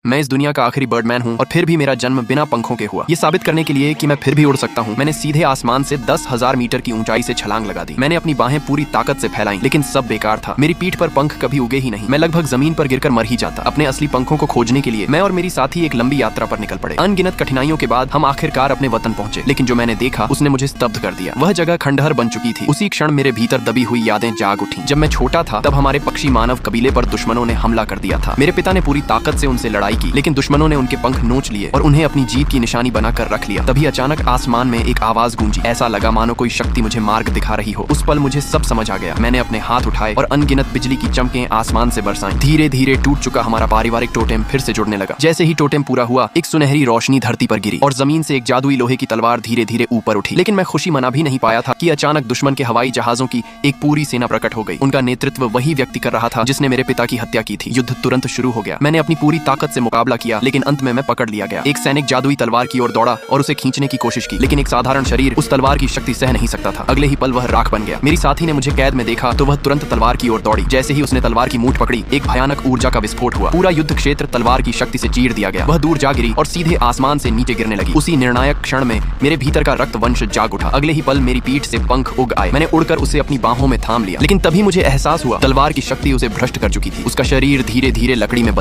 मैं इस दुनिया का आखिरी बर्डमैन हूँ और फिर भी मेरा जन्म बिना पंखों के हुआ। ये साबित करने के लिए कि मैं फिर भी उड़ सकता हूँ, मैंने सीधे आसमान से 10,000 मीटर की ऊंचाई से छलांग लगा दी। मैंने अपनी बाहें पूरी ताकत से फैलाई, लेकिन सब बेकार था। मेरी पीठ पर पंख कभी उगे ही नहीं। मैं लगभग जमीन पर गिरकर मर ही जाता। अपने असली पंखों को खोजने के लिए मैं और मेरी साथी एक लंबी यात्रा पर निकल पड़े। अनगिनत कठिनाइयों के बाद हम आखिरकार अपने वतन पहुंचे, लेकिन जो मैंने देखा उसने मुझे स्तब्ध कर दिया। वह जगह खंडहर बन चुकी थी। उसी क्षण मेरे भीतर दबी हुई यादें जाग उठी। जब मैं छोटा था तब हमारे पक्षी मानव कबीले पर दुश्मनों ने हमला कर दिया था। मेरे पिता ने पूरी ताकत से उनसे लड़ाई की, लेकिन दुश्मनों ने उनके पंख नोच लिए और उन्हें अपनी जीत की निशानी बनाकर रख लिया। तभी अचानक आसमान में एक आवाज गूंजी। ऐसा लगा मानो कोई शक्ति मुझे मार्ग दिखा रही हो। उस पल मुझे सब समझ आ गया। मैंने अपने हाथ उठाए और अनगिनत बिजली की चमकें आसमान से बरसाईं। धीरे धीरे टूट चुका हमारा पारिवारिक टोटेम फिर से जुड़ने लगा। जैसे ही टोटेम पूरा हुआ, एक सुनहरी रोशनी धरती पर गिरी और जमीन से एक जादुई लोहे की तलवार धीरे धीरे ऊपर उठी। लेकिन मैं खुशी मना भी नहीं पाया था कि अचानक दुश्मन के हवाई जहाजों की एक पूरी सेना प्रकट हो गई। उनका नेतृत्व वही व्यक्ति कर रहा था जिसने मेरे पिता की हत्या की थी। युद्ध तुरंत शुरू हो गया। मैंने अपनी पूरी ताकत से मुकाबला किया, लेकिन अंत में मैं पकड़ लिया गया। एक सैनिक जादुई तलवार की ओर दौड़ा और उसे खींचने की कोशिश की, लेकिन एक साधारण शरीर उस तलवार की शक्ति सह नहीं सकता था। अगले ही पल वह राख बन गया। मेरी साथी ने मुझे कैद में देखा तो वह तुरंत तलवार की ओर दौड़ी। जैसे ही उसने तलवार की मूठ पकड़ी, एक भयानक ऊर्जा का विस्फोट हुआ। पूरा युद्ध क्षेत्र तलवार की शक्ति से चीर दिया गया। वह दूर जा गिरी और सीधे आसमान से नीचे गिरने लगी। उसी निर्णायक क्षण में मेरे भीतर का रक्त वंश जाग उठा। अगले ही पल मेरी पीठ से पंख उग आए। मैंने उड़कर उसे अपनी बाहों में थाम लिया, लेकिन तभी मुझे एहसास हुआ तलवार की शक्ति उसे भ्रष्ट कर चुकी थी। उसका शरीर धीरे धीरे लकड़ी में बदल